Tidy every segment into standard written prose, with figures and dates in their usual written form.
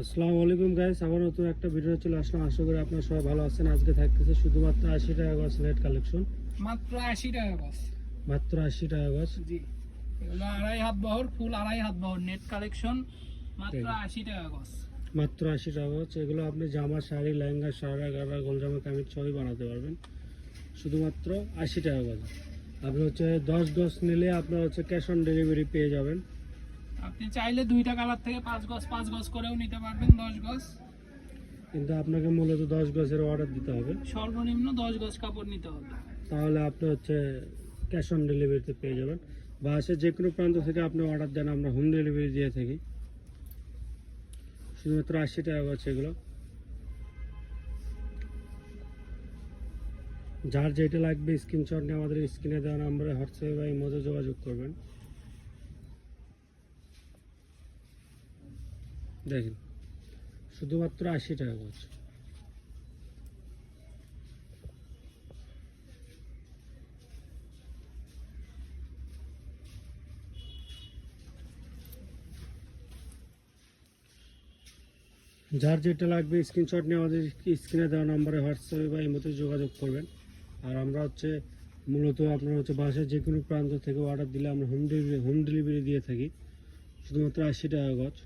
আসসালামু আলাইকুম গাইস, আবার নতুন একটা ভিডিও চলে আসলাম। আশা করি আপনারা সবাই ভালো আছেন। আজকে থাকতেছে শুধুমাত্র 80 টাকা গজ নেট কালেকশন। মাত্র 80 টাকা গজ। মাত্র 80 টাকা গজ। জি, এগুলো আড়াই হাত বহর, ফুল আড়াই হাত বহর নেট কালেকশন, মাত্র 80 টাকা গজ। মাত্র 80 টাকা গজ। এগুলো আপনি জামা, শাড়ি, লেহেঙ্গা, সারা গাড়া, গোলজামা, কামিজ সবই বানাতে পারবেন শুধুমাত্র 80 টাকা গজ। আপনি 10 গজ নিলে আপনার ক্যাশ অন ডেলিভারি পেয়ে যাবেন। আপনি চাইলে 2টা কালার থেকে 5 গজ করেও নিতে পারবেন, 10 গজ। কিন্তু আপনাকে মূলত 10 গজের অর্ডার দিতে হবে, সর্বনিম্ন 10 গজ কাপড় নিতে হবে। তাহলে আপনি ক্যাশ অন ডেলিভারিতে পেয়ে যাবেন। বা যে কোনো প্রান্ত থেকে আপনি অর্ডার দেন, আমরা হোম ডেলিভারি দিয়ে থাকি। শুধুমাত্র 80 টাকা গজ এগুলো। যার যেটা লাগবে স্ক্রিনশট নিয়ে আমাদের স্ক্রিনে দেওয়া নাম্বারে হোয়াটসঅ্যাপে বা ইমোতে যোগাযোগ করবেন। দেখেন, শুধুমাত্র 80 টাকা গজ। যার যেটা লাগবে স্ক্রিনশট নিয়ে আমাদের স্ক্রিনে দেওয়া নাম্বারে হোয়াটসঅ্যাপে বা ইমোতে যোগাযোগ করবেন। আর আমরা মূলত আপনার বাসায় যে কোনো প্রান্ত থেকে অর্ডার দিলে আমরা হোম ডেলিভারি দিয়ে থাকি। শুধুমাত্র 80 টাকা গজ।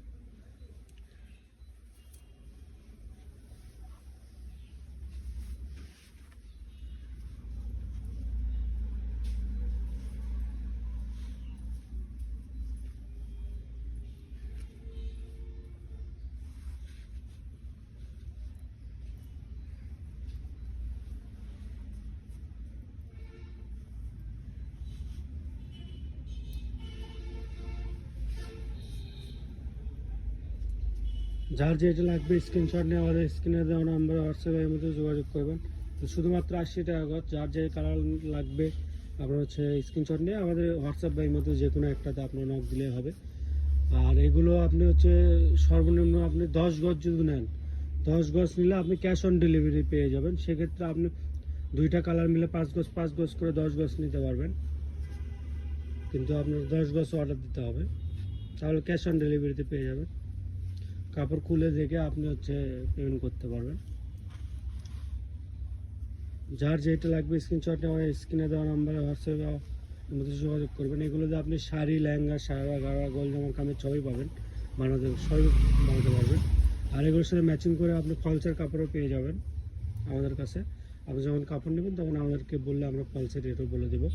যার যেটা লাগবে স্ক্রিনশট নিয়ে আমাদের স্ক্রিনে দেওয়া নাম্বারে হোয়াটসঅ্যাপে এর মধ্যে যোগাযোগ করবেন। তো শুধুমাত্র 80 টাকা গজ। যার যে কালার লাগবে আপনার স্ক্রিনশট নিয়ে আমাদের হোয়াটসঅ্যাপ বা এর মধ্যে যে কোনো একটাতে আপনার নক দিলেই হবে। আর এগুলো আপনি সর্বনিম্ন আপনি 10 গজ যদি নেন, 10 গজ নিলে আপনি ক্যাশ অন ডেলিভারি পেয়ে যাবেন। সেক্ষেত্রে আপনি 2টা কালার মিলে 5 গজ করে 10 গজ নিতে পারবেন। কিন্তু আপনার 10 গজ অর্ডার দিতে হবে, তাহলে ক্যাশ অন ডেলিভারিতে পেয়ে যাবেন। কাপড় খুলে দেখে আপনি পেমেন্ট করতে পারবেন। যার যেটা লাগবে স্ক্রিনশট নিয়ে আমার স্ক্রিনে দেওয়া নাম্বারে হোয়াটসঅ্যাপে মধ্যে যোগাযোগ করবেন। এগুলোতে আপনি শাড়ি, লেহেঙ্গা, সারা গাড়া, গোলজামা, কামিজ সবই পাবেন, সবই বানাতে পারবেন। আর এগুলোর সাথে ম্যাচিং করে আপনি ফলসের কাপড়ও পেয়ে যাবেন আমাদের কাছে। আপনি যখন কাপড় নেবেন তখন আমাদেরকে বললে আমরা ফলসের রেটও বলে দেবো।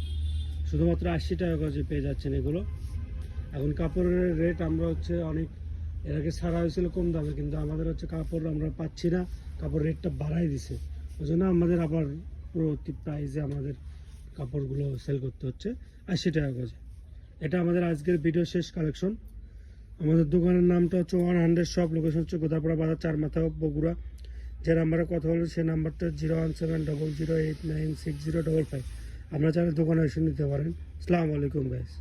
শুধুমাত্র 80 টাকা গজে পেয়ে যাচ্ছেন এগুলো। এখন কাপড়ের রেট আমরা অনেক এর আগে ছাড়া হয়েছিল কম দামে, কিন্তু আমাদের কাপড় আমরা পাচ্ছি না, কাপড় রেটটা বাড়াই দিছে। ওই জন্য আমাদের আবার প্রতি প্রাইসে আমাদের কাপড়গুলো সেল করতে হচ্ছে 80 টাকা গজে। এটা আমাদের আজকের ভিডিও শেষ কালেকশন। আমাদের দোকানের নামটা 100 শপ, লোকেশন গোদাপাড়া বাজার, 4 মাথা, বগুড়া। যে নাম্বারে কথা বলবেন সেই নাম্বারটা 01700896055। আপনারা চাইলে দোকানে এসে নিতে পারেন। আসসালামু আলাইকুম গাইস।